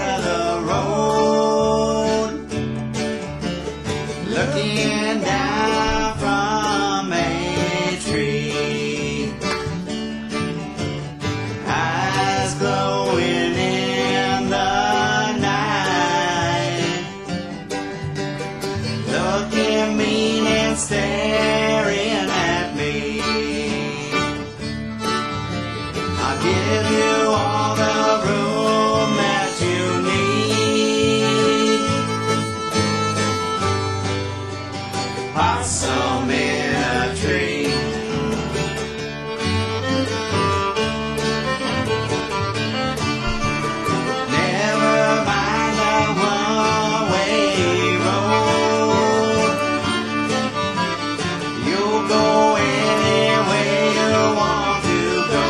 of the road, looking down from a tree, eyes glowing in the night, looking mean and staring at me. I'll give you all the room that you need. Possum in a tree. Never mind the one-way road. You'll go anywhere you want to go.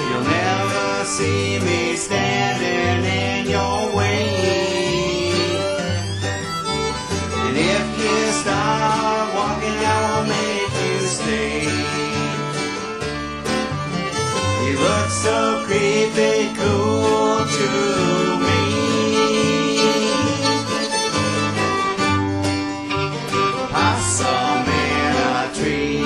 You'll never see me standing in your way. And if you start walking, I'll make you stay. You look so creepy cool to me. Possum in a tree.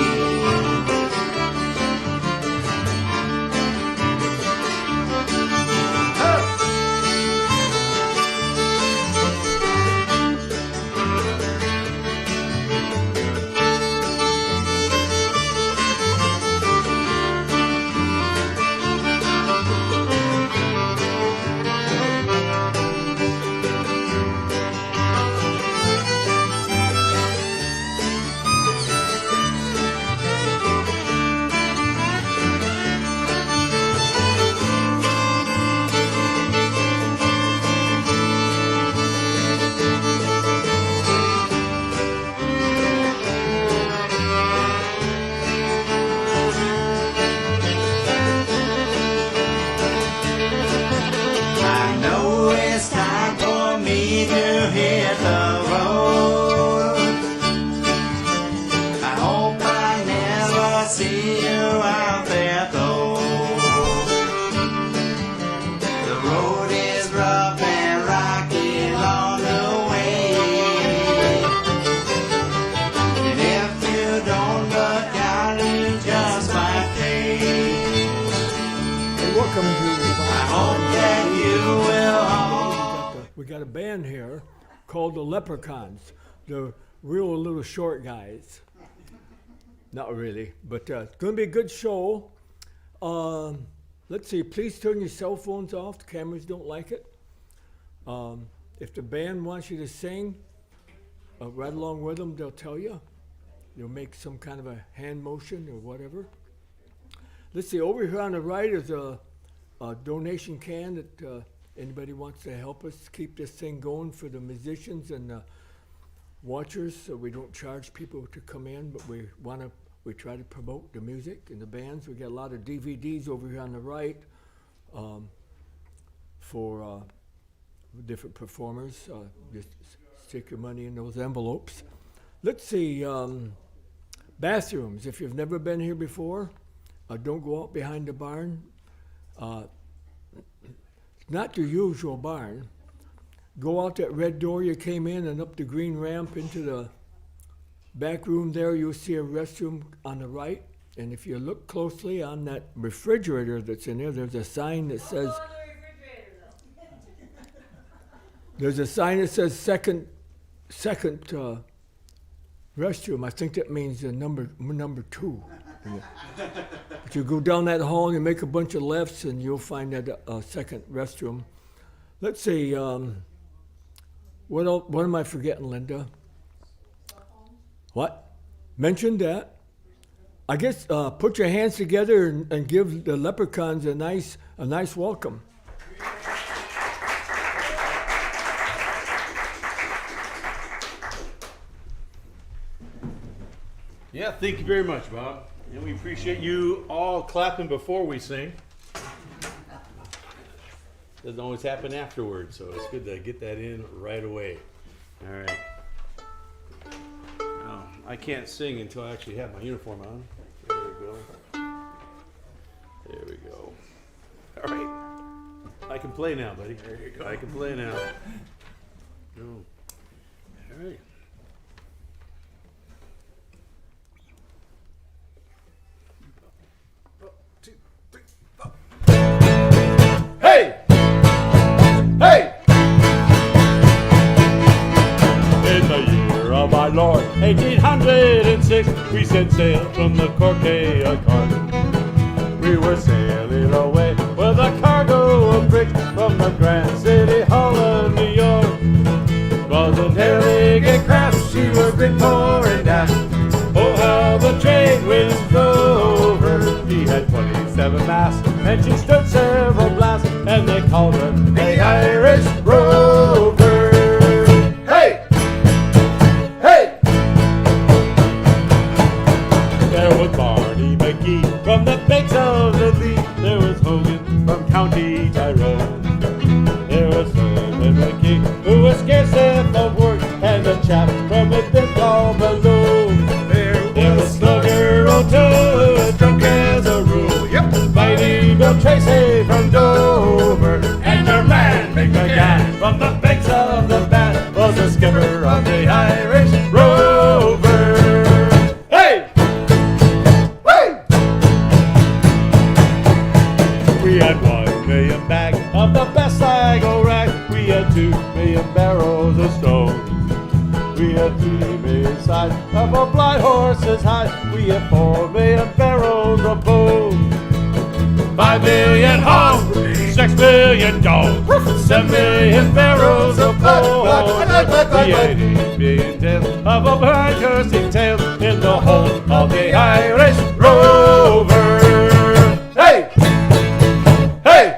I know it's time for me to hit the road. I hope I never see you out there though. The road is rough and rocky along the way. And if you don't look out, you just might pay. Hey, welcome to I hope that you will we got a band here called the Leprecons. The real little short guys. Not really, but it's going to be a good show. Let's see, please turn your cell phones off. The cameras don't like it. If the band wants you to sing, right along with them, they'll tell you. You'll make some kind of a hand motion or whatever. Let's see, over here on the right is a donation can that anybody wants to help us keep this thing going for the musicians and watchers. So we don't charge people to come in, but we try to promote the music and the bands. We got a lot of DVDs over here on the right for different performers. Just stick your money in those envelopes. Let's see, bathrooms. If you've never been here before, don't go out behind the barn. Not your usual barn. Go out that red door you came in and up the green ramp into the back room there. You'll see a restroom on the right. And if you look closely on that refrigerator that's in there, there's a sign that says... There's a sign that says second restroom. I think that means number 2. But you go down that hall and you make a bunch of lefts and you'll find that second restroom. Let's see, what am I forgetting, Linda? What? Mentioned that. I guess put your hands together and give the Leprecons a nice welcome. Yeah, thank you very much, Bob. And we appreciate you all clapping before we sing. Doesn't always happen afterwards, so it's good to get that in right away. All right. Now, I can't sing until I actually have my uniform on. There we go. There we go. All right. I can play now, buddy. There you go. I can play now. Oh. All right. Hey! Hey! In the year of our Lord, 1806, we set sail from the Craic. We were sailing away with a cargo of bricks from the Grand City Hall of New York. Was a delicate craft, she was been pouring down. Oh, how the trade winds drove her. She had 27 masts, and she stood several blasts, and they called her the Irish Rover. Hey! Hey! There was Barney McGee from the banks of the Lee. There was Hogan from County Tyrone. There was Simon McGee, who was scarce of work, and a chap from within all below. There was Slugger O'Toole, drunk as a rule. Yep. Mighty Bill Tracy from Dover, and your man Big McGann from the banks of the Bat was the skipper of the Irish Rover. Hey! Hey! We had 1 million bags of the best Sligo rag. We had 2 million barrels of stone. We had 3 million sides of a blind horse's hide. We had 4 million barrels of bone. 5 million hogs, 6 million dogs, 7 million barrels of bone. We had 8 million tales of a blind cursing tale in the hold of the Irish Rover. Hey! Hey!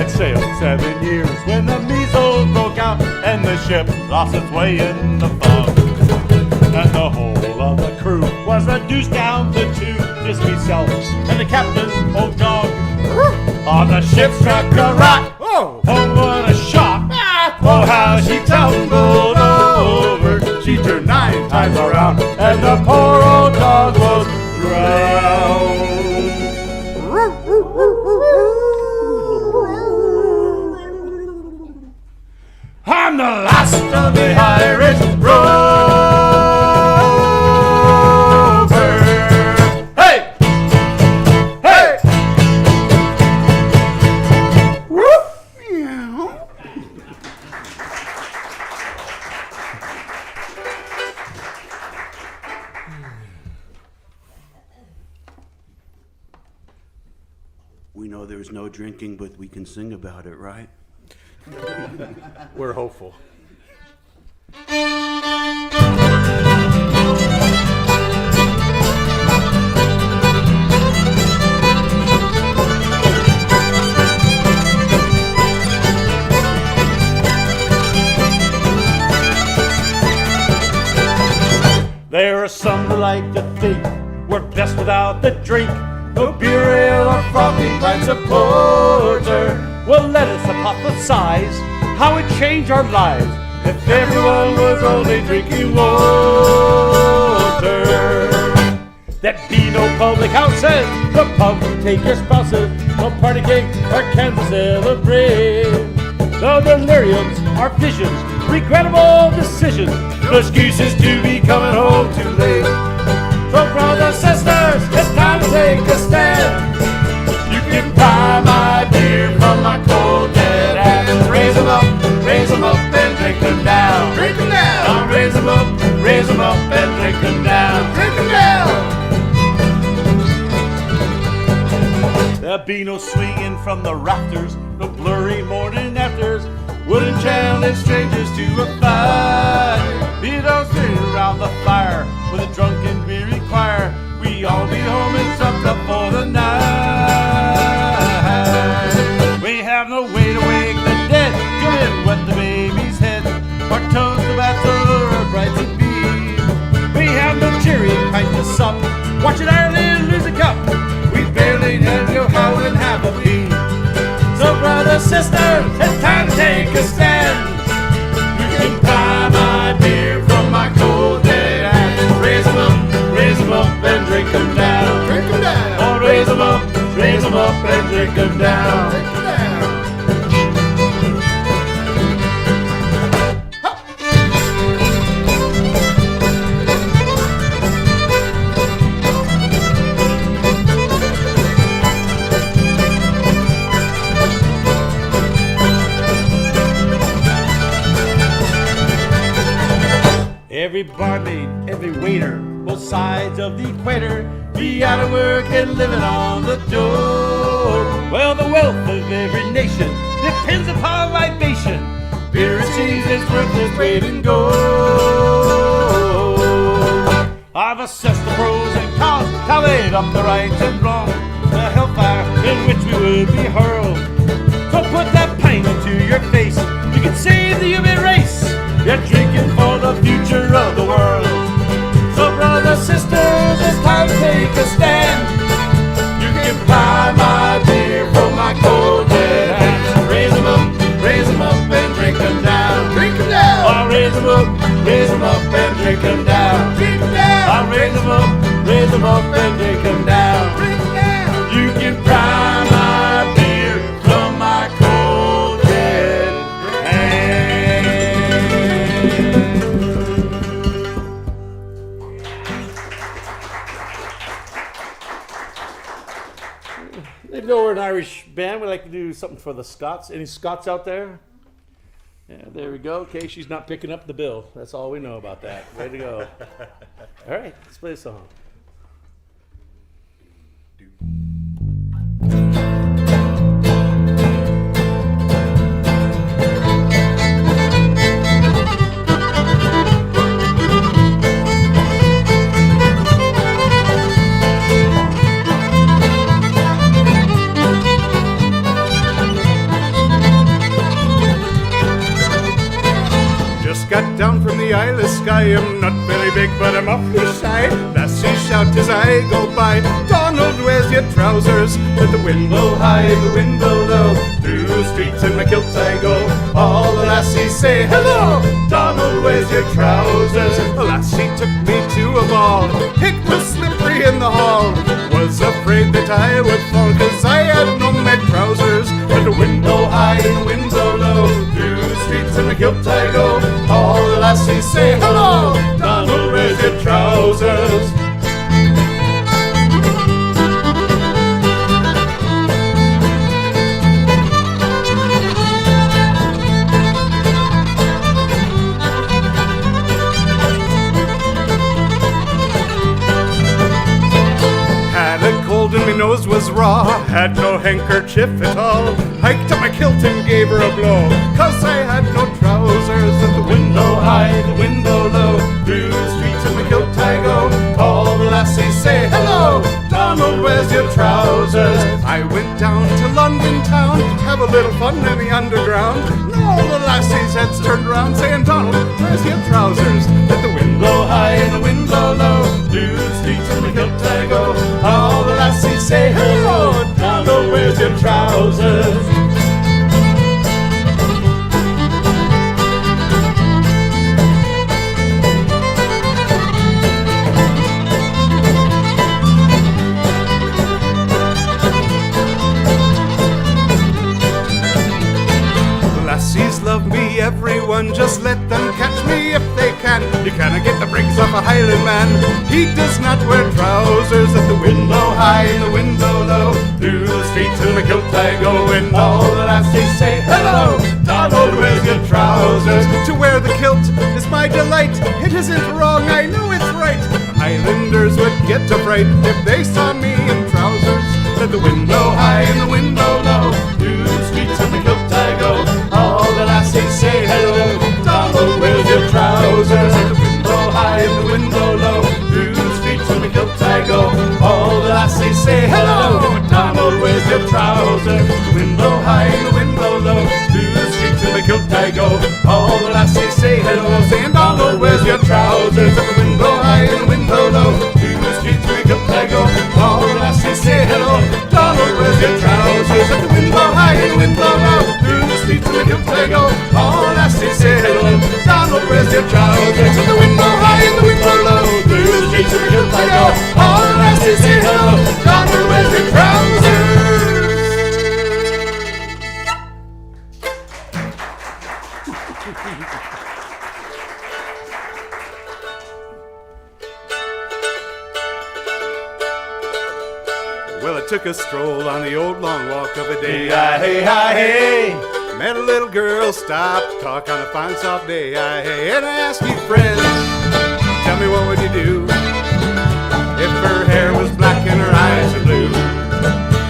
Sailed 7 years when the measles broke out and the ship lost its way in the fog. And the whole of the crew was reduced down to 2, just myself and the captain's old dog. On the ship struck a rock, oh what a shock! Oh how she tumbled over. She turned 9 times around and the poor old dog was drowned. I'm the last of the Irish Rover. Hey! Hey! Whoop! We know there's no drinking, but we can sing about it, right? We're hopeful. There are some who like to think we're best without the drink. No beer, ale, or frothy pints of porter. Well, let us hypothesize how it'd change our lives if everyone was only drinking water. There'd be no public houses, the pub take your spouses, no party cake or can celebrate. The deliriums are visions, regrettable decisions, no excuses to be coming home too late. So brothers, sisters, it's time to take a stand. You can buy my beer from my cold dead hands. Raise them up and drink them down. Drink them down! Now raise them up and drink them down. Drink them down! There'll be no swinging from the rafters, no blurry morning afters, wouldn't challenge strangers to a fight. We don't sit around the fire with a drunken weary choir. We every barmaid, every waiter, both sides of the equator, be out of work and living on the door. Well, the wealth of every nation depends upon libation. Beer, it seems, is worth its weight in gold. I've assessed the pros and cons, tallied up the rights and wrongs, the hellfire in which we would be hurled. So put that pint into your face, you can save the human race. You're drinking for the future of the world. So brothers, sisters, it's time to take a stand. You can buy my beer from my cold dead hand. Raise them up and drink them down. Drink 'em down. I'll raise them up and drink them down. Drink 'em down. I'll raise them up and drink them down. Drink 'em down. You can buy my beer from my cold dead hand. Even though we're an Irish band, we like to do something for the Scots. Any Scots out there? Yeah, there we go. Okay, she's not picking up the bill. That's all we know about that. Way to go. All right, let's play a song. Got down from the Isle of Skye. I'm not very big, but I'm awfully shy. Lassies shout as I go by. Donald, where's your trousers? Let the wind blow high, the wind blow low. Through the streets in my kilt I go. All the lassies say hello. Donald, where's your trousers? A lassie took me to a ball. It was slippery in the hall. Was afraid that I would fall, 'cause I had no my trousers. Let the wind blow high and the wind blow low. Through the streets in my kilt I go. All the lassies say hello. Donald, where's your trousers? Had a cold and my nose was raw. Had no handkerchief at all. Hiked up my kilt and gave her a blow, 'cause I had no trousers. At the window high, the window low. Through the streets in the kilt I go. All the lassies say hello. Donald, where's your trousers? I went down to London town, have a little fun in the underground. And all the lassies' heads turned around, saying, Donald, where's your trousers? Let the wind blow high and the wind blow low. Through the streets in the kilt I go. All the lassies say hello. Donald, where's your trousers? Lassies love me, everyone, just let them catch me if they can. You cannot get the bricks off a Highlandman. He does not wear trousers. At the window high and the window low. Through the streets in my kilt I go, and all the lassies say hello. Donald, where's your trousers? To wear the kilt is my delight. It isn't wrong, I know it's right. Highlanders would get a fright if they saw me in trousers. At the window high and the window low. Through the streets in my kilt I go. All the lassies say hello. Donald, where's your trousers? At the window high and the window low. Through the streets in the kilt I go. All the lassies say hello. Donald, where's your trousers? The window high and the window low. Through the streets in the kilt I go. All the lassies say hello. Saying, Donald, where's your trousers? At the window high and the window low. Through the streets in the kilt I go. All the lassies say hello. Donald, where's your trousers? At the window high and the window low. Through the streets in the kilt I go. All the lassies say hello. Donald, where's your trousers? At the window high and the window low. Through the streets in the kilt I go. All the lassies say hello. Donald, where's your trousers? Well, I took a stroll on the old long walk of a day. Hey. Met a little girl, stopped, talk on a fine soft day. And I asked you, friends, Tell me what would you do if her hair was black and her eyes are blue?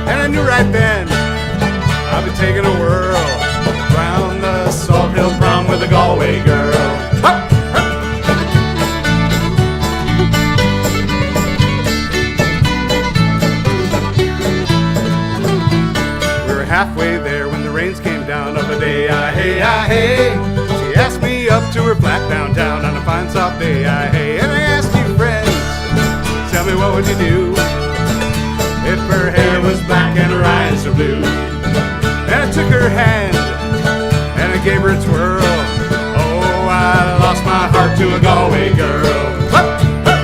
And I knew right then I'd be taking a whirl round the Salt Hill Prom with a Galway girl. Hup, hup. We were halfway there when the rains came down of a day. Hey, hey. She asked me up to her flat downtown on a fine soft day. Hey, and I asked you friends, tell me what would you do if her hair was black and her eyes were blue? And I took her hand and I gave her a twirl. Oh, I lost my heart to a Galway girl. Hup, hup.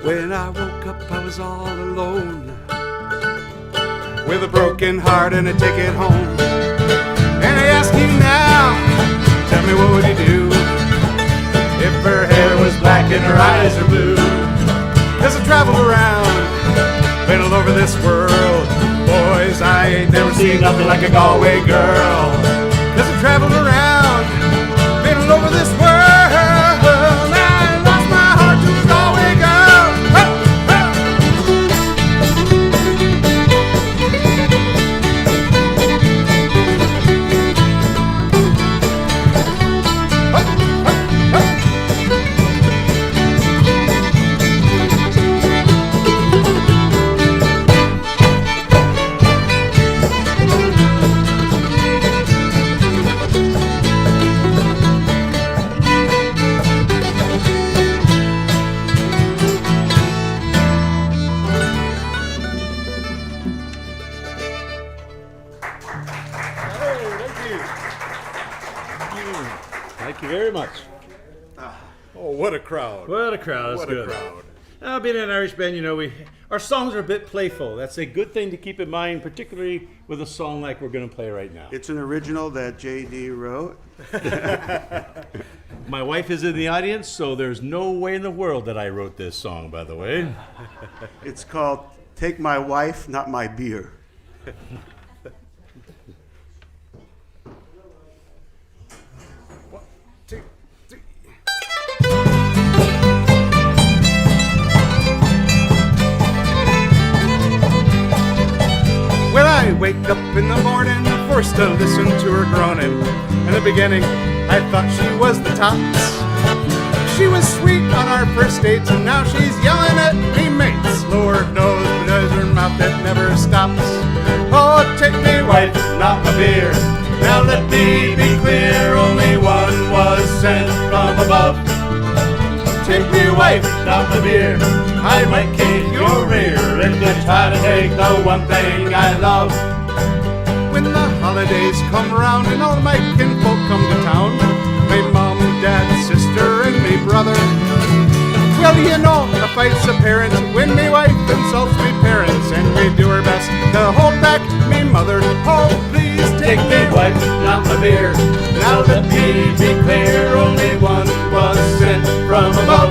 When I woke up, I was all alone, with a broken heart and a ticket home. And I ask you now, tell me what would you do if her hair was black and her eyes are blue? As I traveled around, been all over this world, boys, I ain't never seen nothing like a Galway girl. As I traveled around, been all over this world, I lost my heart to a Galway girl. Thank you very much. Oh, what a crowd. What a crowd. That's What good. a crowd. Being an Irish band, you know, our songs are a bit playful. That's a good thing to keep in mind, particularly with a song like we're going to play right now. It's an original that J.D. wrote. My wife is in the audience, so there's no way in the world that I wrote this song, by the way. It's called Take My Wife, Not My Beer. Well, I wake up in the morning, forced to listen to her groaning. In the beginning, I thought she was the tops. She was sweet on our first dates, and now she's yelling at me mates. Lord knows, but there's her mouth that never stops. Oh, take me, wife, not my beer. Now let me be clear, only one was sent from above. Take me, wife, not my beer. I might kick your rear if you try to take the one thing I love. When the holidays come around and all my kinfolk come to town, my mom, dad, sister, and me brother. Well, you know, a fight's apparent when me wife insults me parents, and we do our best to hold back me mother. Oh, please take me, wife, not my beer. Now let me be clear, only one was sent from above.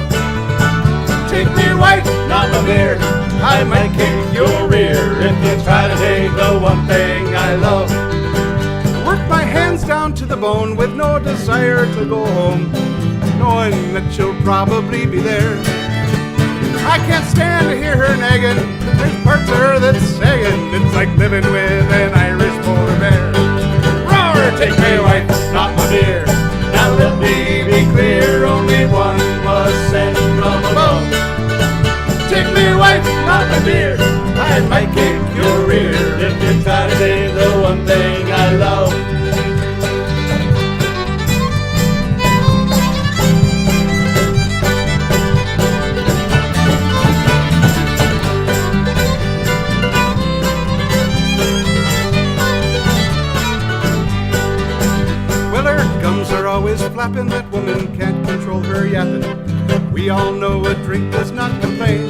Take me, wife, not my beer. I might kick your rear if you try to take the one thing I love. Work my hands down to the bone with no desire to go home, knowing that she'll probably be there. I can't stand to hear her nagging. There's parts of her that's sagging. It's like living with an Irish polar bear. Roar, take me, wife, not my beer. Now let me be clear, only one was sent from above. Take me, wife, not my beer. I might kick your rear if you try to take the one thing I love. Well, her gums are always flat flapping, that woman can't control her yapping. We all know a drink does not complain.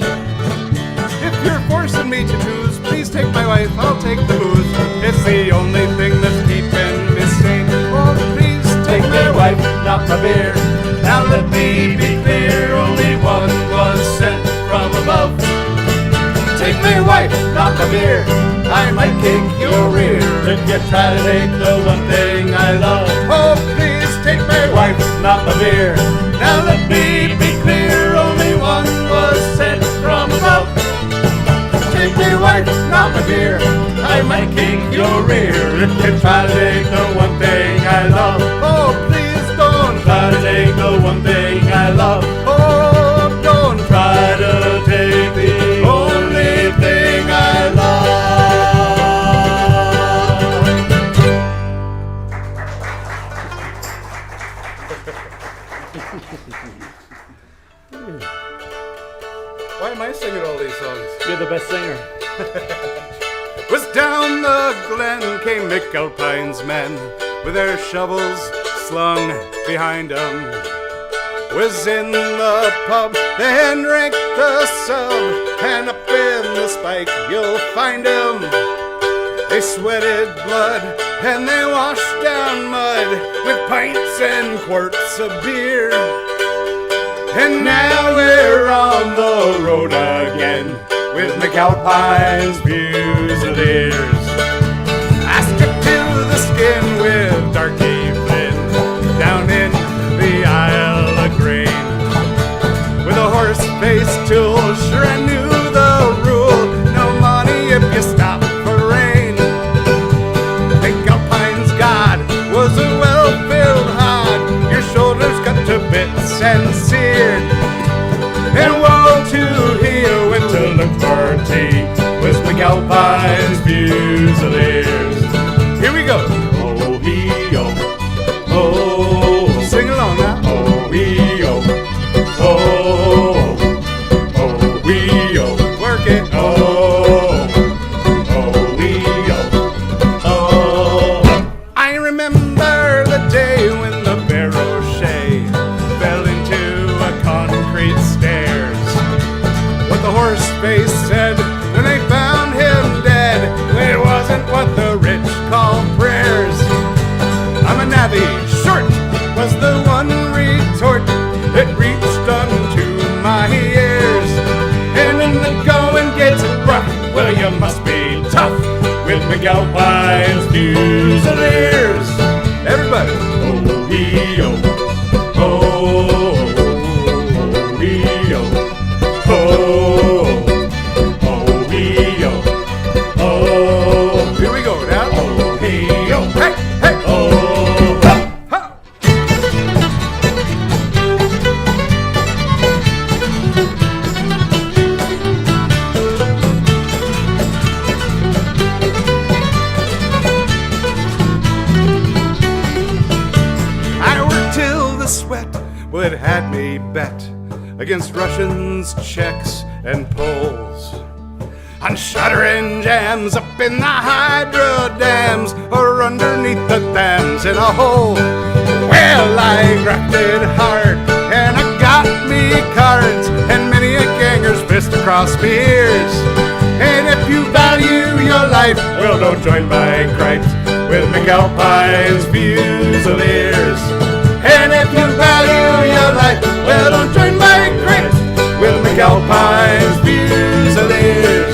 If you're forcing me to choose, please take my wife, I'll take the booze. It's the only thing that's keeping me sane. Oh, please take my wife, not my beer. Now let me be clear, only one was sent from above. Take my wife, not my beer. I might kick your rear if you try to take the one thing I love. Oh, please take my wife, Not my beer. Now let me be clear, only one was sent from above. Take my wife, not my beer. I might kick your rear if you try to take the one thing I love. oh, please don't. Try to take the one thing I love. Oh, don't. Try to take the only thing I love. Why am I singing all these songs? You're the best singer. Was down the glen came McAlpine's men with their shovels slung behind 'em. Was in the pub, then drank the sub, and up in the spike you'll find 'em. They sweated blood and they washed down mud with pints and quarts of beer. And now we're on the road again with McAlpine's Fusiliers. I stripped to the skin with Darky Flynn down in the Isle of Grain. With a horse-faced tool, sure I knew the rule. No money if you stop for rain. McAlpine's God was a well-filled hod. Your shoulders cut to bits and seared. And woe to he who went to look for tea was McAlpine's Fusiliers. Here we go. Oh, he, oh, Oh, sing along now. oh, he, oh, oh, oh, we, oh, Work it. oh, oh, we, oh, oh. I remember the day when the Barrowshay fell into a concrete stairs. What the horse face said when they found him dead, it wasn't what the rich call prayers. I'm a navvy, short was the one retort that reached unto my ears. And when the going gets rough, well, you must be tough with McAlpine's Fusiliers. Everybody. Oh, he, oh, oh, oh, he, oh, oh, oh, he, oh, oh, Here we go now. oh, he, oh, Hey, hey, oh, ha. I worked till the sweat would had me bet against Russians, Czechs, and Poles. On shuttering jams up in the hydro dams or underneath the dams in a hole. Well, I grafted hard and I got me cards and many a ganger's fist across me ears. And if you value your life, well, don't join my cripes with McAlpine's Fusiliers. And if you value your life, well, don't join my cripes with McAlpine's Fusiliers.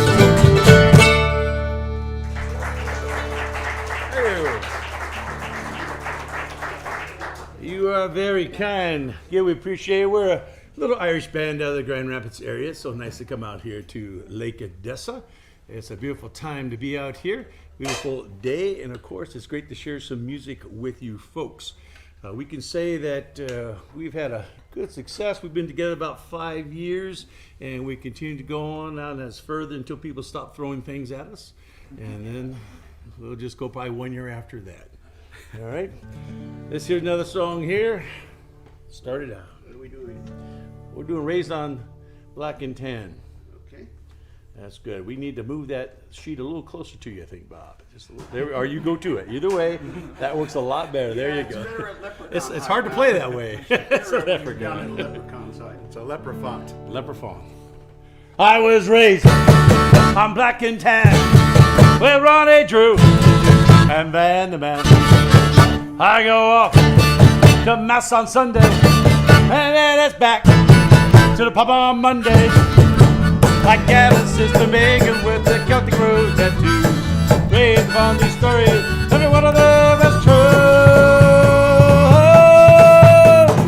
You are very kind. Yeah, we appreciate it. We're a little Irish band out of the Grand Rapids area. So nice to come out here to Lake Odessa. It's a beautiful time to be out here. Beautiful day. And of course, it's great to share some music with you folks. We can say that we've had a good success. We've been together about 5 years, and we continue to go on out as further until people stop throwing things at us. And then we'll just go probably 1 year after that. All right. Let's hear another song here. Start it out. What are we doing? We're doing Raised on Black and Tan. Okay. That's good. We need to move that sheet a little closer to you, I think, Bob. Just a little, there, or you go to it. Either way, that works a lot better. There you go. It's hard to play that way. It's a leprechaun. Leprecon side. It's a leprefont. Leprechaun. I was raised on black and tan with Ronnie Drew and Van the Man. I go off to Mass on Sunday and then it's back to the pub on Monday. I got a sister Megan with the Celtic Rose tattoo. Based upon these stories, every one of them is true.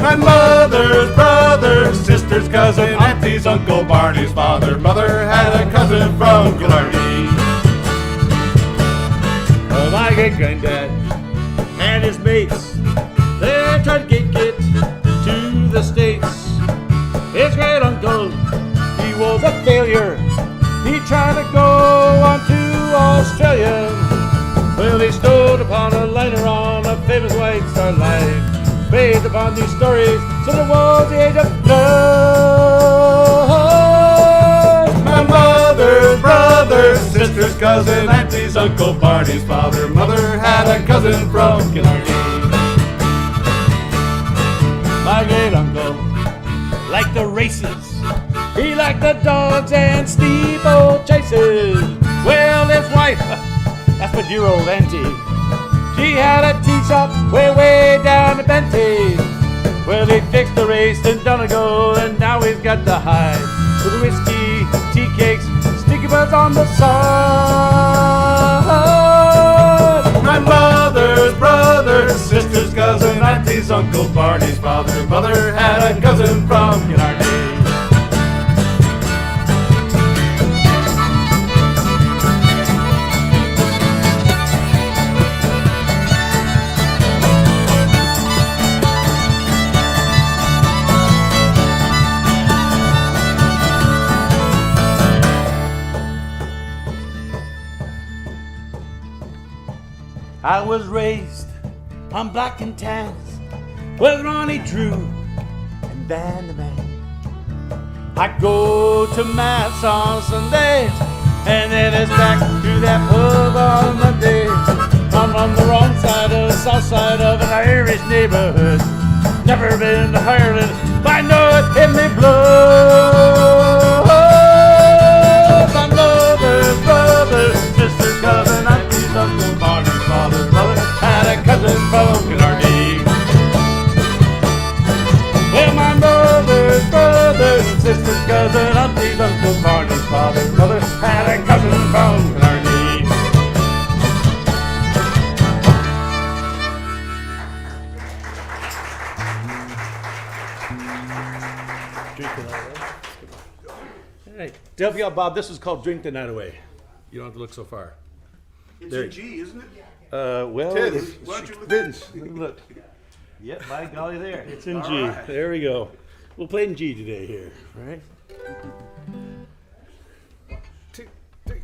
My mother's brother, sister's cousin, auntie's uncle, Barney's father, mother had a cousin from Killarney. My great granddad and his mates, they tried to get to the States. His great uncle, he was a failure. He tried to go on to Australia. Well, he stood upon a liner on a famous White Star Line. Based upon these stories, so there was the age of nine. My mother's brother, sister's cousin, auntie's uncle, Barney's father, mother had a cousin from Killarney. My great uncle liked the races. He liked the dogs and steeple chases. Well, his wife, that's my dear old auntie, she had a tea shop way down in Benty. Well, he fixed the race in Donegal, and now he's got the high with whiskey, tea cakes, sticky buds on the side. My mother's brother, sister's cousin, auntie's uncle, Barney's father, mother had a cousin from Killarney. I was raised on black and tans with Ronnie Drew and Van the Man. I go to Mass on Sundays and then it's back to that pub on Monday. I'm on the wrong side of the south side of an Irish neighborhood. Never been to Ireland, but I know it in me blood. My mother's brother, sister's cousin, auntie's uncle, Barney's father's brother had a cousin from Killarney. Well, my mother's brother, sister's cousin, auntie's uncle, Barney's father's brother had a cousin from Killarney. All right, to help you out, Bob, this is called Drink the Night Away. You don't have to look so far. It's There. in G, isn't it? Well, Ted, it's, why don't you look Vince, look. Yep, by golly there. It's in All G. right. There we go. We'll play in G today here, all right? Two, three.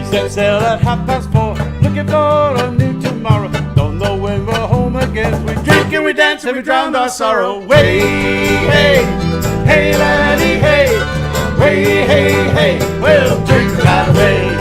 Set sail at 4:30, looking for a new tomorrow. Don't know when we're home again. We drink and we dance and we drown our sorrow. Way, hey, hey, laddie, hey, way, hey, hey, we'll drink the night away.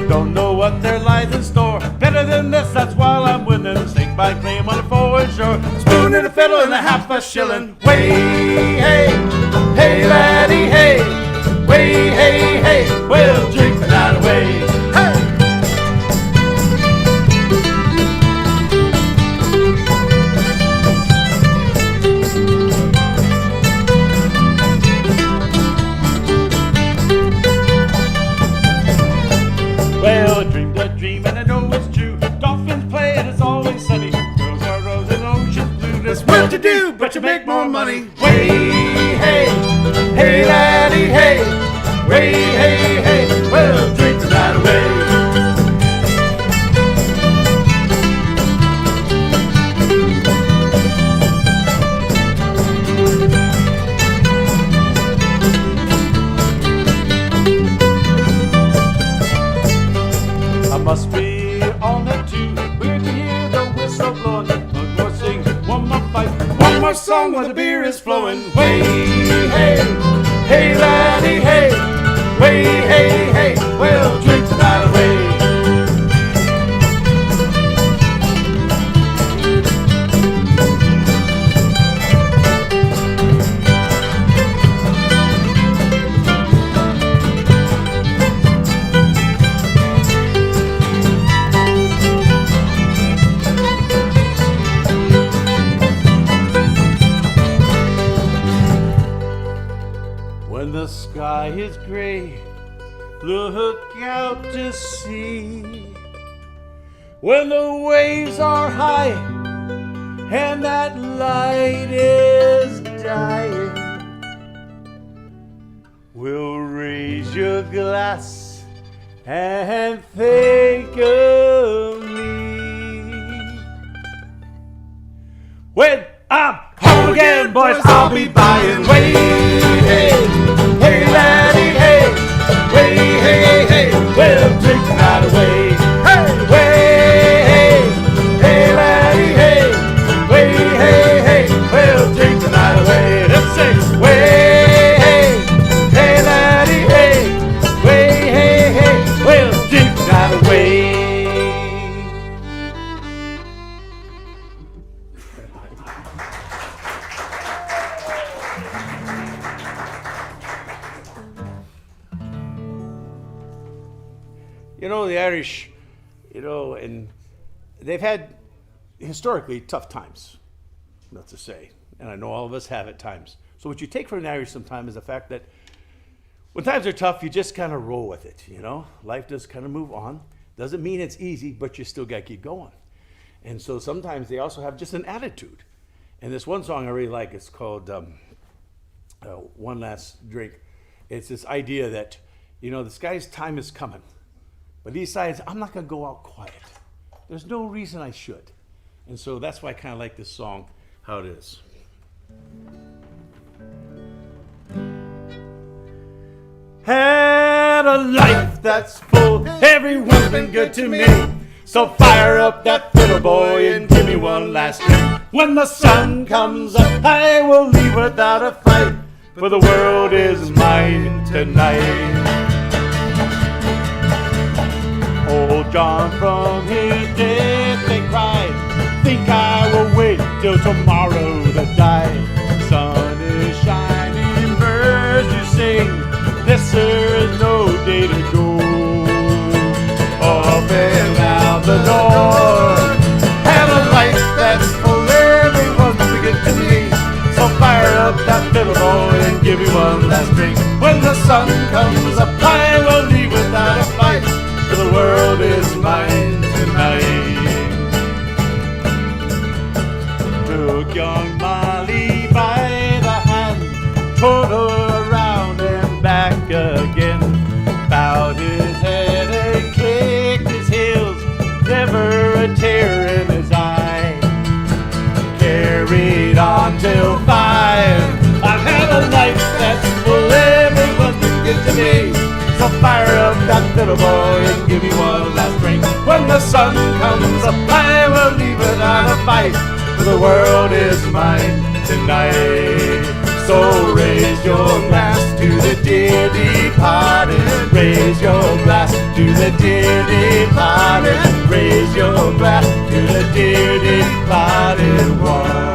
Don't know what there lies in store. Better than this, that's why I'm winning. Sink by claim on the forward shore. Spoon and a fiddle and a half a shilling. Way, hey, hey, laddie, hey. Way, hey, hey, we'll drink the night away. Hey! Well, I dreamed a dream and I know it's true. Dolphins play and it's always sunny. Girls are rose and ocean blue. There's work to do, but you make more money. Way, hey, hey, laddie, hey. Way, more song while the beer is flowing. Way, hey, hey, laddie, hey. Way, hey, hey, we'll drink the night away. When the sky is gray, look out to sea. When the waves are high and that light is dying, we'll raise your glass and think of me. When I'm home again, boys, I'll be buying. Way, hey, hey, laddie, hey. Way, hey, hey, we'll drink the night away. Hey, way, hey, hey, laddie, hey. Way, hey, hey, we'll drink the night away. Let's sing. Way, hey, hey, laddie, hey. Way, hey, hey, we'll drink the night away. You know, the Irish, and they've had historically tough times, not to say, and I know all of us have at times. So what you take from the Irish sometimes is the fact that when times are tough, you just kind of roll with it, Life does kind of move on. Doesn't mean it's easy, but you still got to keep going. And so sometimes they also have just an attitude. And this one song I really like, it's called One Last Drink. It's this idea that, this guy's time is coming. But he decides, I'm not going to go out quiet. There's no reason I should. And so that's why I kind of like this song, how it is. Had a life that's full, everyone's been good to me. So fire up that fiddle, boy, and give me one last drink. When the sun comes up, I will leave without a fight, for the world is mine tonight. Old John from his death they cried, think I will wait till tomorrow to die. Sun is shining, birds do sing, this is no day to go. Up and out the door, have a life that's full, everyone's been good to me. So fire up that fiddle, boy, and give me one last drink. When the sun comes up, I will leave without a fight, for the world is mine tonight. Took young Molly by the hand, pulled her around and back again, bowed his head and clicked his heels, never a tear in his eye. Carried on till 5. I've had a life that's full, everyone's been good to me. So fire up that fiddle, boy, and give me one last drink. When the sun comes up, I will leave without a fight, for the world is mine tonight. So raise your glass to the dear departed. Raise your glass to the dear departed. Raise your glass to the dear departed one.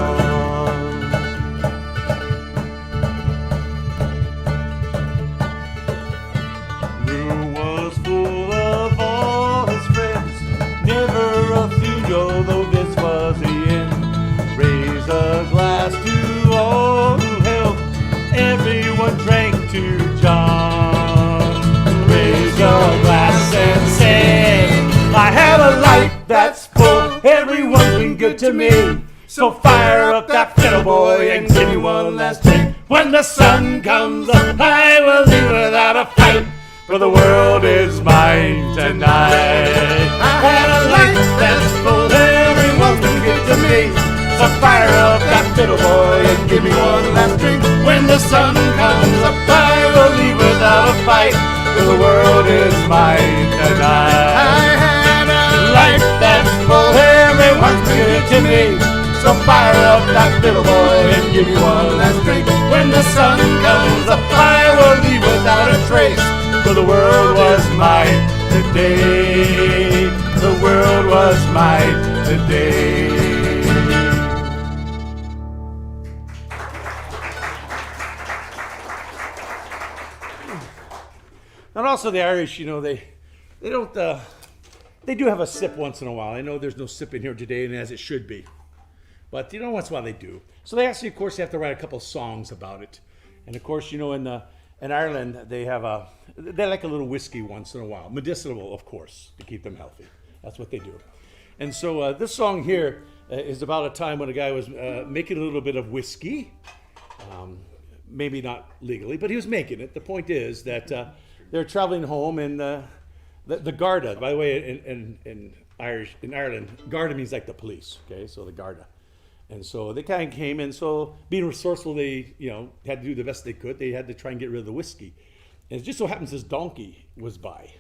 Though this was the end, raise a glass to all who helped, everyone drank to John. Raise your glass and sing, I have a life that's full, everyone's been good to me. So fire up that fiddle, boy, and give me one last drink. When the sun comes up, I will leave without a fight, for the world is mine tonight. I had a life that's full, everyone's been good to me. So fire up that fiddle, boy, and give me one last drink. When the sun comes up, I will leave without a fight, for the world is mine tonight. I had a life that's full, everyone's been good to me. So fire up that fiddle, boy, and give me one last drink. When the sun comes up, I will leave without a trace. For the world was mine today. The world was mine today. And also the Irish, you know, they don't, they do have a sip once in a while. I know there's no sip in here today, and as it should be. But, you know, once in a while they do. So they actually, of course, have to write a couple songs about it. And, of course, you know, in Ireland, they like a little whiskey once in a while. Medicinal, of course, to keep them healthy. That's what they do. And so this song here is about a time when a guy was making a little bit of whiskey. Maybe not legally, but he was making it. The point is that they're traveling home, and the Garda, by the way, in Ireland, Garda means like the police, okay? So the Garda. And so they kind of came, and so being resourceful, they, you know, had to do the best they could. They had to try and get rid of the whiskey. And it just so happens this donkey was by.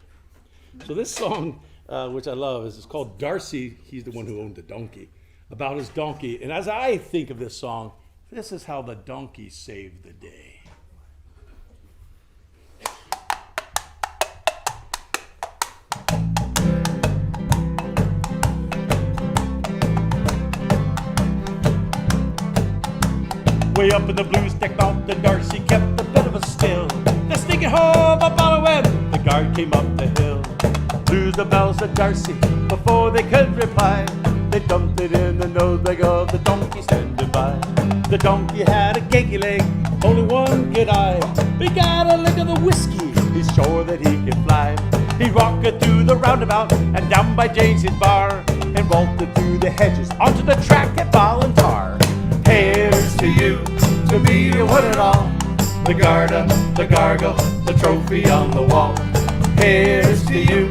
So this song, which I love, is called Darcy. He's the one who owned the donkey, about his donkey. And as I think of this song, this is how the donkey saved the day. Way up in the blue stick mountain, Darcy kept a bit of a still. They're sneaking home about when the guard came up the hill. Blew the bells of Darcy before they could reply. They dumped it in the nosebag of the donkey standing by. The donkey had a ganky leg, only one good eye. He got a lick of the whiskey, he's sure that he can fly. He rocked through the roundabout and down by James's bar, and vaulted through the hedges onto the track at Ballantar. Here's to you, to me, you won it all. The Garda, the Gargle, the trophy on the wall. Here's to you,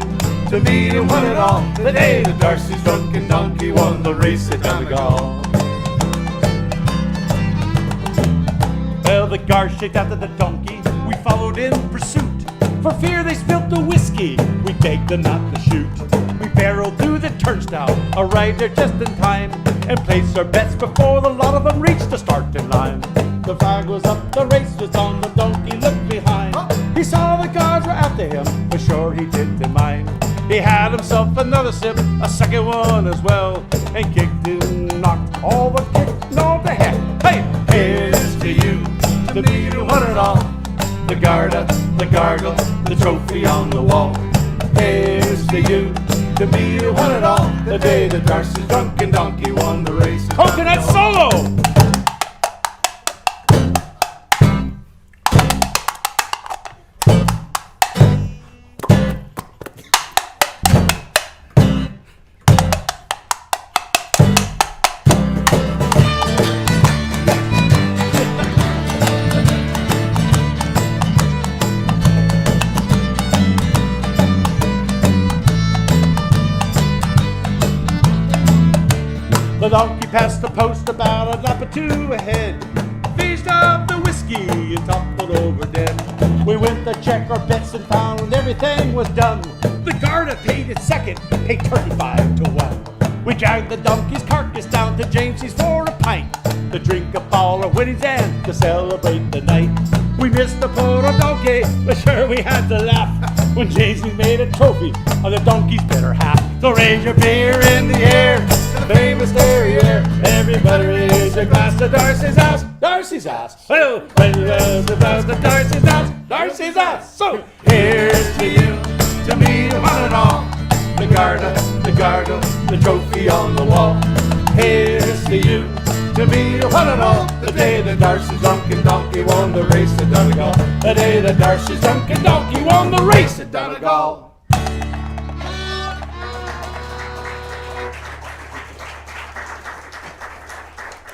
to me, you won it all. The day that Darcy's drunken donkey won the race at Donegal. Well, the guard shaped after the donkey, we followed in pursuit. For fear they spilt the whiskey, we begged them not to shoot. We barreled through the turnstile, arrived there just in time, and placed our bets before the lot of them reached the starting line. The flag was up, the race was on, the donkey looked behind. He saw the guards were after him, but sure he didn't mind. He had himself another sip, a second one as well, and kicked and knocked all the kick off the head. Hey, here's to you, to me who won it all. The Garda, the Gargle, the trophy on the wall. Here's to you, to me who won it all. The day that Darcy's drunken donkey won the race. Coconut solo! The donkey passed the post about a lap or two ahead, finished up the whiskey and toppled over dead. We went to check our bets and found everything was done. The Garda paid its second, paid 35 to 1. We dragged the donkey's carcass down to James's for a pint, to drink a ball of winnings and to celebrate the night. We missed the poor donkey, but sure we had to laugh when James made a trophy of the donkey's better half. So raise your beer in the air to the famous Terrier. Everybody raise your glass to Darcy's ass, Darcy's ass. Well, raise the glass to Darcy's ass, Darcy's ass. So here's to you, to me, the one and all. The Garda, the Gargle, the trophy on the wall. Here's to you, to me, the one and all. The day that Darcy's drunken donkey won the race at Donegal. The day that Darcy's drunken donkey won the race at Donegal.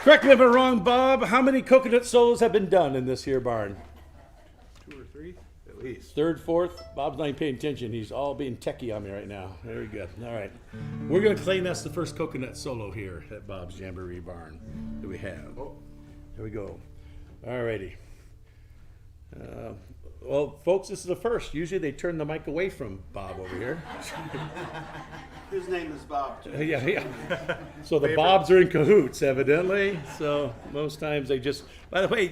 Correct me if I'm wrong, Bob. How many coconut solos have been done in this here barn? 2 or 3, at least. Third, fourth. Bob's not even paying attention. He's all being techie on me right now. Very good. All right. We're going to claim that's the first coconut solo here at Bob's Jamboree Barn that we have. Oh, there we go. All righty. Well, folks, this is the first. Usually they turn the mic away from Bob over here. His name is Bob. Too. Yeah. So the Bobs are in cahoots, evidently. So most times they just. By the way,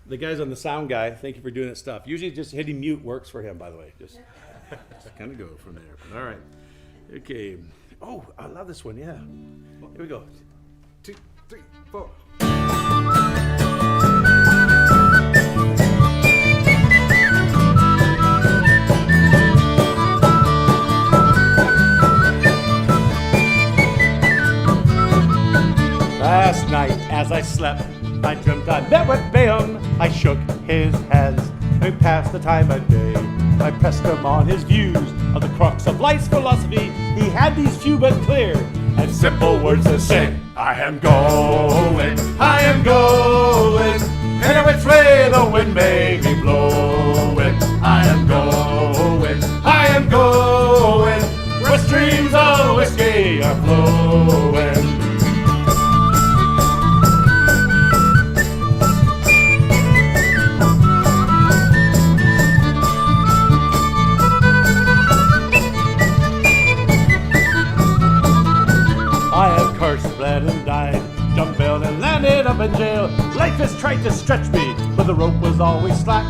the guys on the sound guy, thank you for doing that stuff. Usually just hitting mute works for him. By the way, just kind of go from there. But all right. Okay. Oh, I love this one. Yeah. Here we go. 2, 3, 4. Last night as I slept, I dreamt I met with Bam. I shook his hands and passed the time of day. I pressed him on his views of the crux of life's philosophy. He had these few but clear and simple words to say. I am going, and which way the wind may be blowing. I am going, where streams of whiskey are flowing. Bled and died, jumped bail and landed up in jail. Life has tried to stretch me, but the rope was always slack.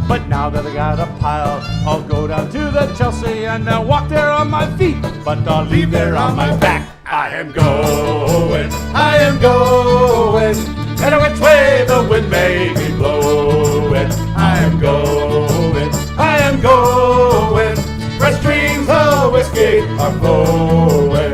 But now that I got a pile, I'll go down to the Chelsea and I'll walk there on my feet, but I'll leave there on my back. I am going, and which way the wind may be blowing. I am going, where streams of whiskey are flowing.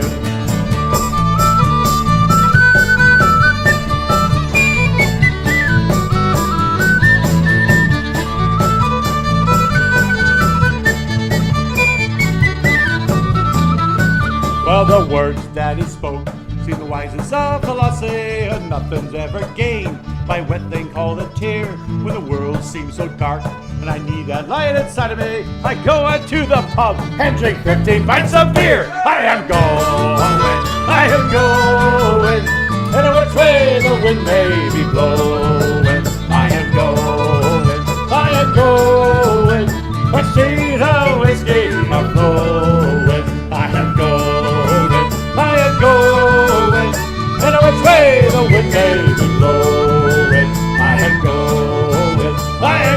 Well, the words that he spoke seem the wisest of philosophy, and nothing's ever gained by wet thing called a tear. When the world seems so dark and I need that light inside of me, I go out to the pub and drink 15 pints of beer. I am going, and which way the wind may be blowing. I am going, where streams of whiskey are flowing. I am going, and which way the wind may be blowing. I am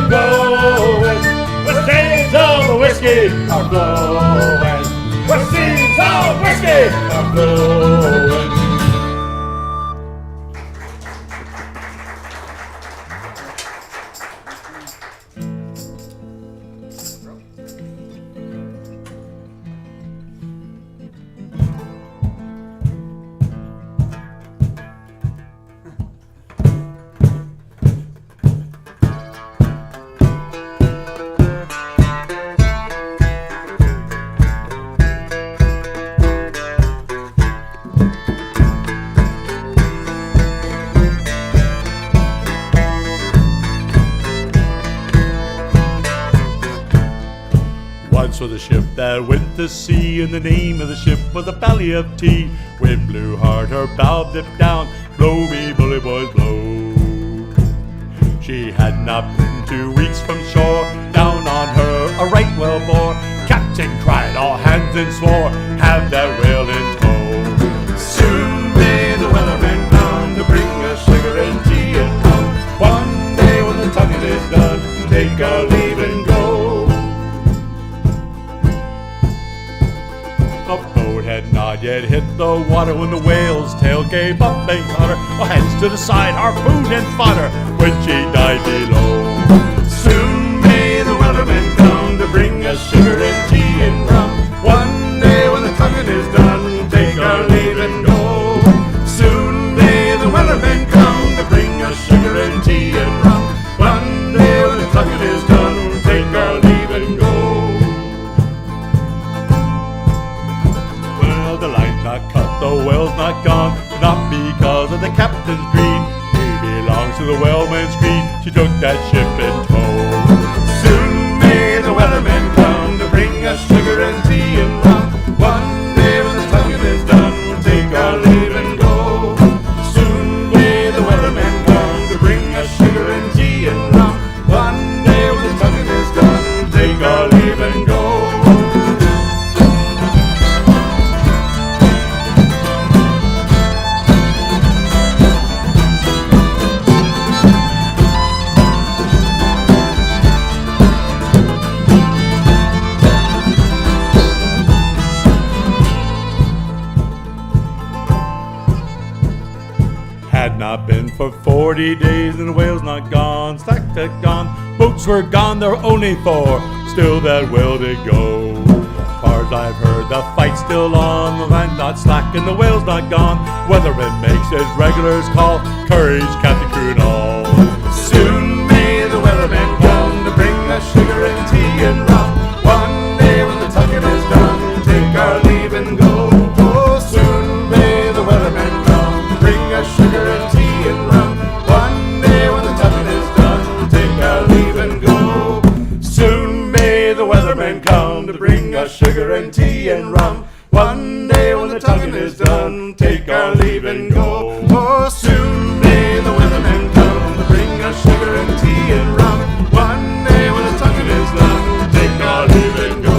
going, where streams of whiskey are flowing. Where streams of whiskey are flowing. Once was a ship that went to sea, and the name of the ship was the Valley of Tea. Wind blew hard, her bow dipped down, blow me bully boys blow. She had not been 2 weeks from shore, down on her a right whale bore. Captain cried, all hands and swore, have that whale in tow. Soon may the wellerman come to bring us sugar and tea and rum. One day when the tugging is done, take our leave and go. The boat had not yet hit the water when the whale's tail gave up and caught her. All hands to the side, harpoon and fodder, when she died below. Soon may the wellerman come to bring us sugar and tea and rum. One day when the tugging is done, take our leave and go. Soon may the wellerman come to bring us sugar and tea and rum. One day when the tugging is done, take our leave and go. The line's not cut, the whale's not gone, not because of the captain's greed. He belongs to the whaleman's greed. She took that ship in tow. Soon may the wellerman come to bring us sugar and tea and rum. One day when the tugging is done, we'll take our leave and go. Soon may the wellerman come to bring us sugar and tea and rum. One day when the tugging is done, we'll take our leave and go. for 40 days and the whale's not gone, stack to gone. Boats were gone, there were only 4, still that whale did go. As far as I've heard, the fight's still on, the land's not slack and the whale's not gone. Weatherman makes his regulars call, courage, Captain Crew and all. Soon may the weatherman come to bring us sugar and tea and rum. One day when the tucking is done, take our leave and go. Oh, soon may the weatherman come to bring us sugar and tea and rum. One day when the tucking is done, take our leave and go. Soon may the weatherman come to bring us sugar and tea and rum. One day when the tucking is done, take our leave and go. Oh, soon may the weatherman come to bring us sugar and tea and rum. One day when the tucking is done, take our leave and go.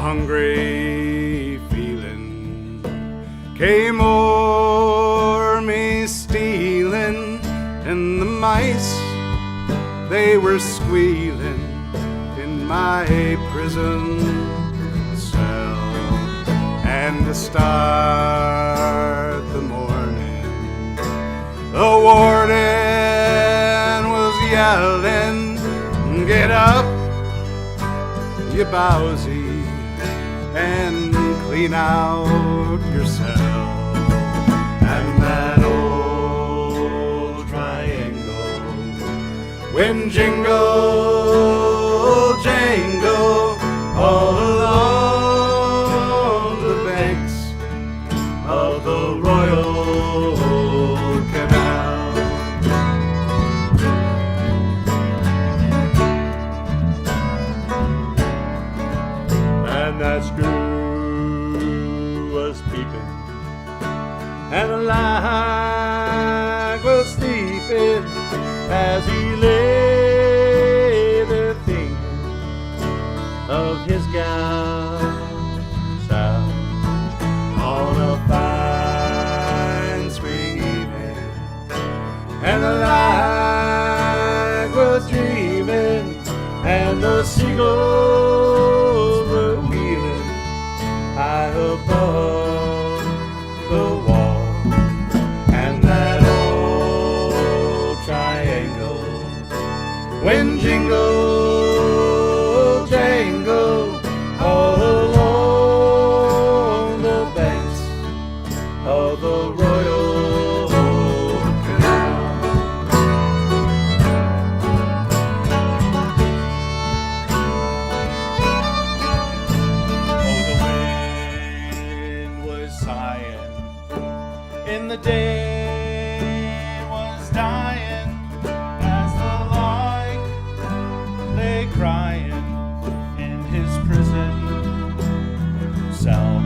Hungry feeling came o'er me stealing, and the mice, they were squealing in my prison cell. And to start the morning, the warden was yelling, "Get up, you bowsy, and clean out your cell." And that old triangle, when jingle, jangle, all along the banks of the Royal Canal. And that screw was peeping, and the lag was steeping as he lay there thinking of his gal south on a fine spring evening. And the lag was dreaming, and the seagulls were wheeling high above the wall. And that old triangle, when jingle, jangle, all along the banks of the Royal Canal. Oh, the wind was sighing, in the day was dying, as the light lay crying in his prison cell.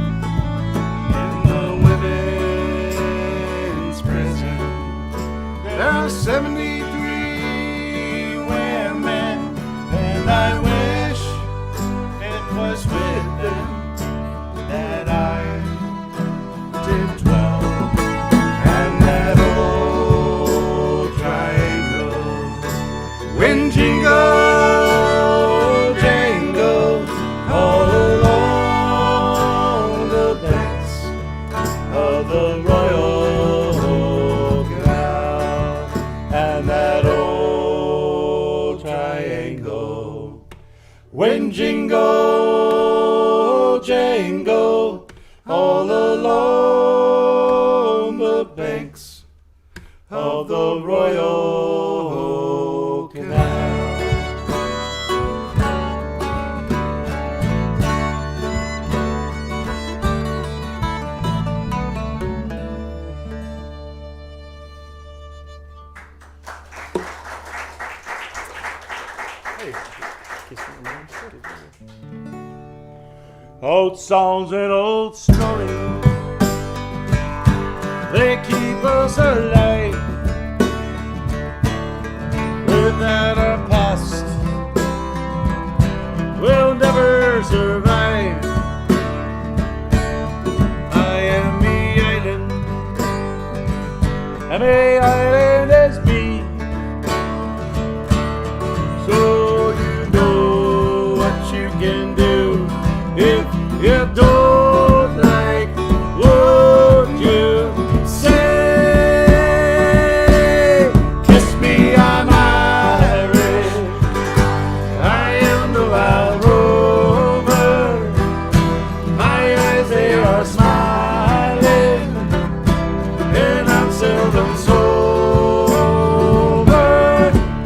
In the women's prison, there are 73 women, and I wish it was with them that I did dwell. And that old triangle, when jingle, jangle, all along the banks of the Royal Canal. And that old triangle, when jingle, jangle, all along the banks of the Royal Canal. Old songs and old stories, they keep us alive. Without our past, we'll never survive. I am the island, and the island is me. So you know what you can do if you don't like what you say. Kiss me, I'm Irish, I am the wild rover. My eyes, they are smiling, and I'm seldom sober.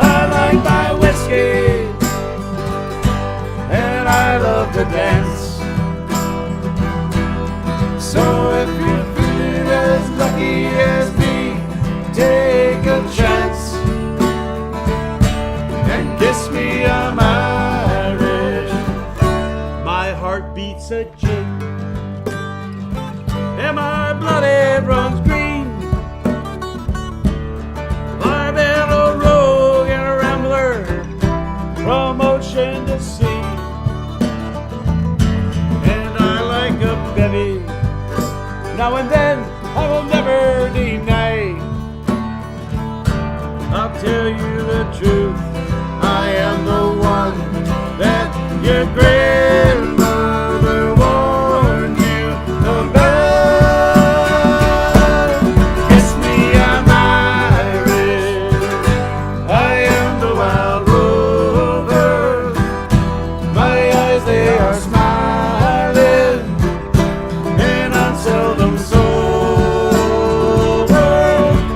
I like my whiskey, and I love to dance. So if you're feeling as lucky as me, take a chance and kiss me, I'm Irish. My heart beats a jig, and my blood it runs green. I've been a rogue and a rambler from ocean to sea, and I like a bevy now and then, I will never deny. I'll tell you the truth, I am the one that your grandmother warned you about. Kiss me, I'm Irish, I am the wild rover. My eyes, they are smiling, and I'm seldom sober.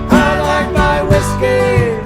I like my whiskey,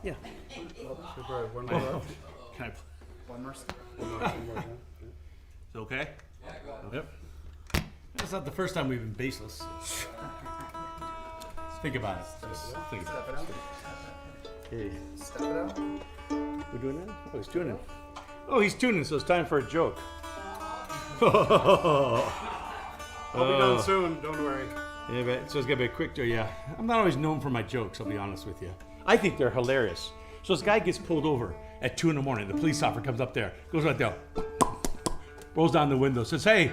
Yeah. One more. Can I? One more. Is it okay? Yep. That's not the first time we've been baseless. Think about it. Just think about it. Hey. Step it out. We're doing that? Oh, he's tuning. Oh, he's tuning, so it's time for a joke. I'll be done soon. Don't worry. Yeah, but so it's gonna be a quick joke. Yeah, I'm not always known for my jokes. I'll be honest with you. I think they're hilarious. So this guy gets pulled over at 2 a.m. The police officer comes up there, goes right there, rolls down the window, says, "Hey,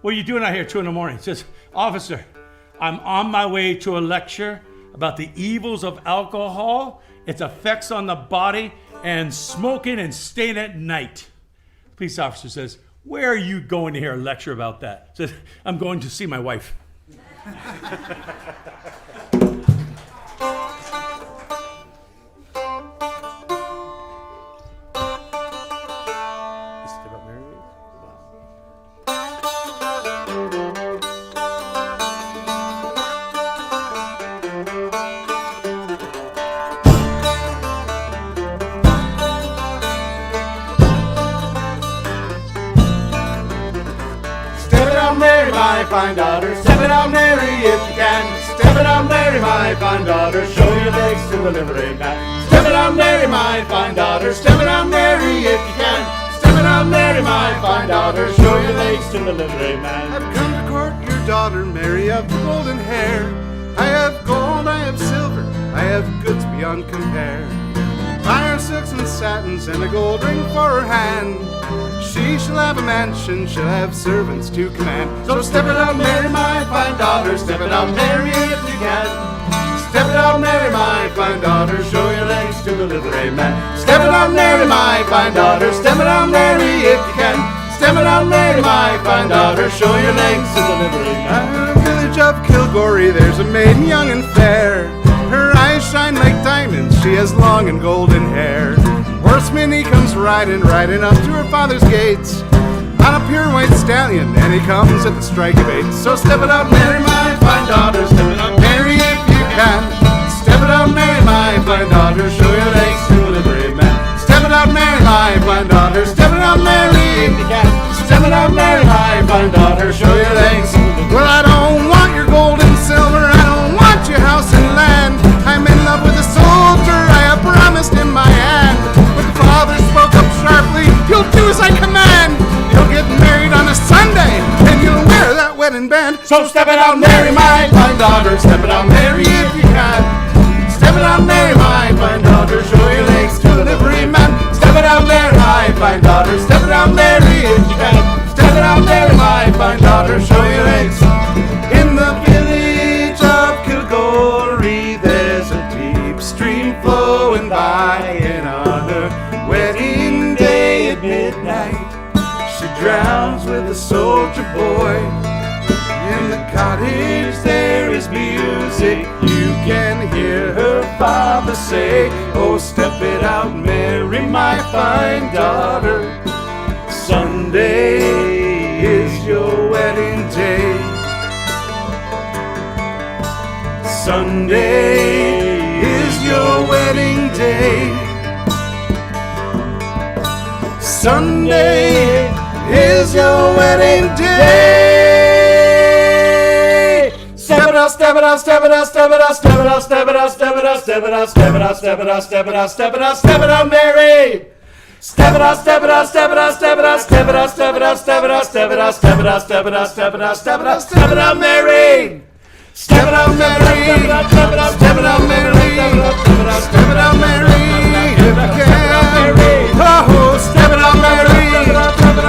what are you doing out here at 2 a.m?" He says, "Officer, I'm on my way to a lecture about the evils of alcohol, its effects on the body, and smoking and staying at night." The police officer says, "Where are you going to hear a lecture about that?" He says, "I'm going to see my wife." Mary, my fine daughter, step it out, Mary, if you can. Step it out, Mary, my fine daughter, show your legs to the livery man. Step it out, Mary, my fine daughter, step it out, Mary, if you can. Step it out, Mary, my fine daughter, show your legs to the livery man. I've come to court your daughter, Mary, of the golden hair. I have gold, I have silver, I have goods beyond compare. Iron silks and satins and a gold ring for her hand. She shall have a mansion, she'll have servants to command. So step it out, Mary, my fine daughter, step it out, Mary, if you can. Step it out, Mary, my fine daughter, show your legs to the livery man. Step it out, Mary, my fine daughter, step it out, Mary, if you can. Step it out, Mary, my fine daughter, show your legs to the livery man. In the village of Kilgorey, there's a maiden young and fair. Her eyes shine like diamonds, she has long and golden hair. Horseman, he comes riding up to her father's gates on a pure white stallion, and he comes at the strike of 8. So step it out, Mary, my fine daughter, step it out, Mary, if you can. Step it out, Mary, my fine daughter, show your legs to the livery man. Step it out, Mary, my fine daughter, step it out, Mary, if you can. Step it out, Mary, my fine daughter, show your legs. Well, I don't want your gold and silver, I don't want your house and land. I'm in love with a soldier, I have promised in my hand. But the father spoke up sharply, you'll do as I command. You'll get married on a Sunday, and you'll wear that wedding band. So step it out, Mary, my fine daughter, step it out, Mary, if you can. Step it out, Mary, my fine daughter, show your legs to the livery man. Step it out, Mary, my fine daughter, step it out, Mary, if you can. Step it out, Mary, my fine daughter, show your legs. In the village of Kilgorey, there's a deep stream flowing by, and on her wedding day at midnight, she drowns with a soldier boy. In the cottage there is music, you can hear her father say, oh, step it out, Mary, my fine daughter. Sunday is your wedding day. Sunday is your wedding day. Sunday is your wedding day. Step it out, step it out, step it out, step it out, step it out, step it out, step it out, step it out, step it out, step it out, step it out, step it out, step it out, Mary. Step it out, step it out, step it out, step it out, step it out, step it out, step it out, step it out, step it out, step it out, step it out, step it out, step it out, Mary. Step it out, Mary. Step it out, step it out, Mary. Step it out, Mary. If you can. Oh, step it out, Mary.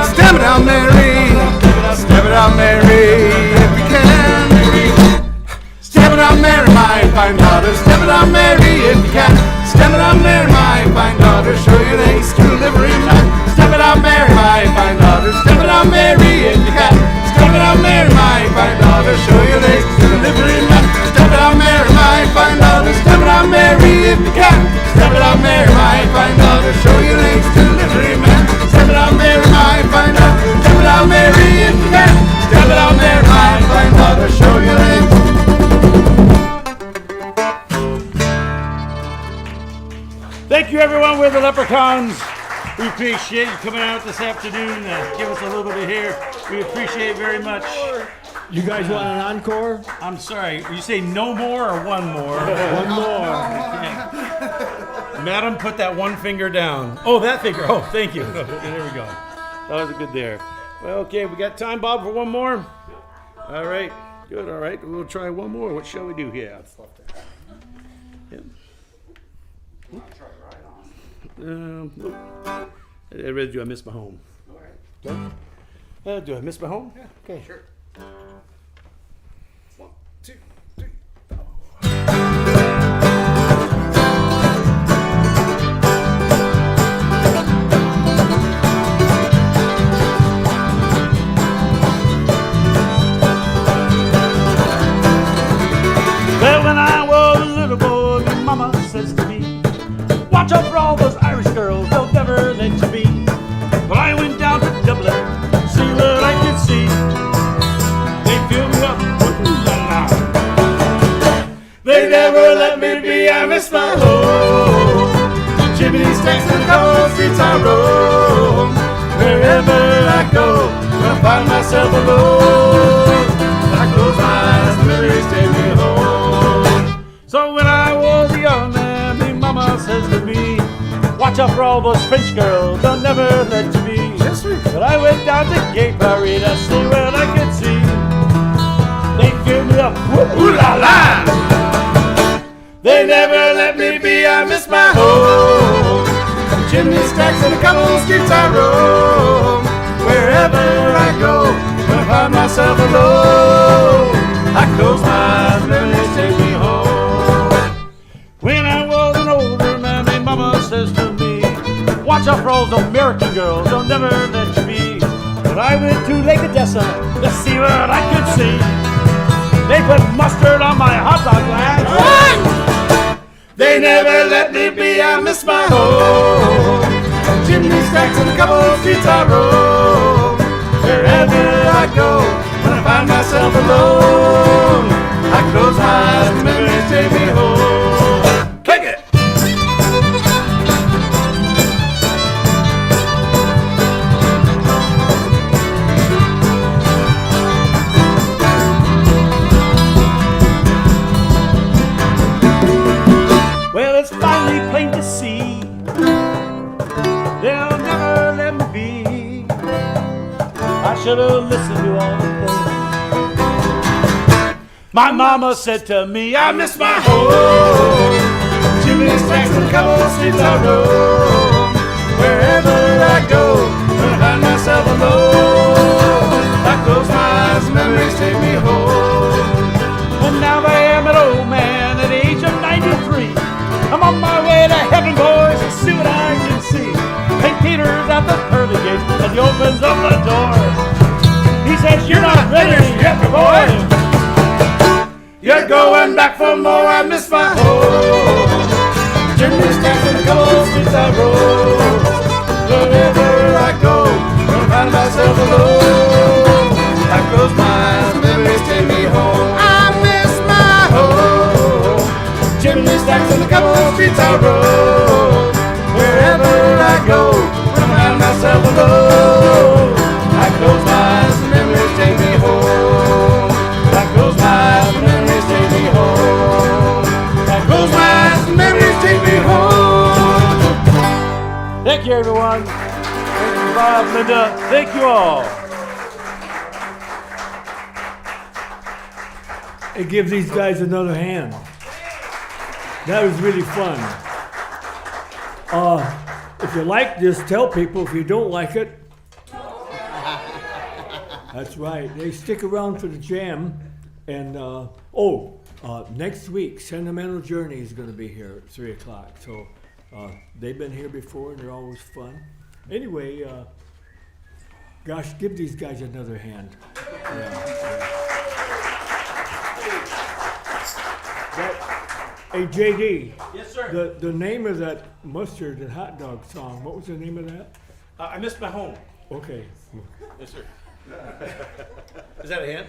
Step it out, Mary. Step it out, Mary. If you can. Step it out, Mary, my fine daughter. Step it out, Mary, if you can. Step it out, Mary, my fine daughter. Show your legs to the livery man. Step it out, Mary, my fine daughter. Step it out, Mary, if you can. Step it out, Mary, my fine daughter. Show your legs to the livery man. Step it out, Mary, my fine daughter. Step it out, Mary, if you can. Step it out, Mary, my fine daughter. Show your legs to the livery man. Step it out, Mary, my fine daughter. Step it out, Mary, if you can. Step it out, Mary, my fine daughter. Show your legs. Thank you, everyone. We're the Leprecons. We appreciate you coming out this afternoon. Give us a little bit of here. We appreciate it very much. You guys want an encore? I'm sorry. You say no more or one more? One more. Madam, put that one finger down. Oh, that finger. Oh, thank you. There we go. That was good there. Well, okay, we got time, Bob, for one more? All right. Good. All right. We'll try one more. What shall we do here? Yeah. Do I miss my home? All right. Do I miss my home? Yeah. Okay. Sure. 1, 2, 3, 4. Well, when I was a little boy, my mama says to me, watch out for all those Irish girls, they'll never let you be. But I went down to Dublin, see what I could see. They filled me up with ooh-la-la. They never let me be, I miss my home. Chimney stacks and cobble streets I roam. Wherever I go, I find myself alone. I close my eyes, memories take me home. So when I was a young man, my mama says to me, watch out for all those French girls, they'll never let you be. Yes, but I went down to Gay Paris to see what I could see. They filled me up, ooh la la. They never let me be, I miss my home. Chimney stacks and a couple streets I roam. Wherever I go, I find myself alone. I close my eyes, memories take me home. When I was an older man, my mama says to me, watch out for all those American girls, they'll never let you be. But I went to Lake Odessa to see what I could see. They put mustard on my hot dog glass. They never let me be, I miss my home. Chimney stacks and a couple of streets I roam. Wherever I go, when I find myself alone, I close my eyes, memories take me home. Kick it! Well, it's finally plain to see they'll never let me be. I should have listened to all the things my mama said to me. I miss my home. Chimney stacks and couple streets I roam. Wherever I go, I find myself alone. I close my eyes, memories take me home. And now I am an old man at the age of 93. I'm on my way to heaven, boys, and see what I can see. St. Peter's at the pearly gate, and he opens up the door. He says, you're not ready yet, boy. You're going back for more, I miss my home. Chimney stacks and a couple streets I roam. Wherever I go, I find myself alone. I close my eyes, memories take me home. I miss my home. Chimney stacks and a couple streets I roam. Wherever I go, I find myself alone. I close my eyes, memories take me home. I close my eyes, memories take me home. I close my eyes, memories take me home. Thank you, everyone. Thank you, Bob, Linda. Thank you all. Hey, give these guys another hand. That was really fun. If you like this, tell people. If you don't like it, that's right. They stick around for the jam. And next week, Sentimental Journey is going to be here at 3 o'clock. So they've been here before, and they're always fun. Anyway, gosh, give these guys another hand. Hey, JD. Yes, sir. The name of that mustard and hot dog song, what was the name of that? I missed my home. Okay. Yes, sir. Is that a hand?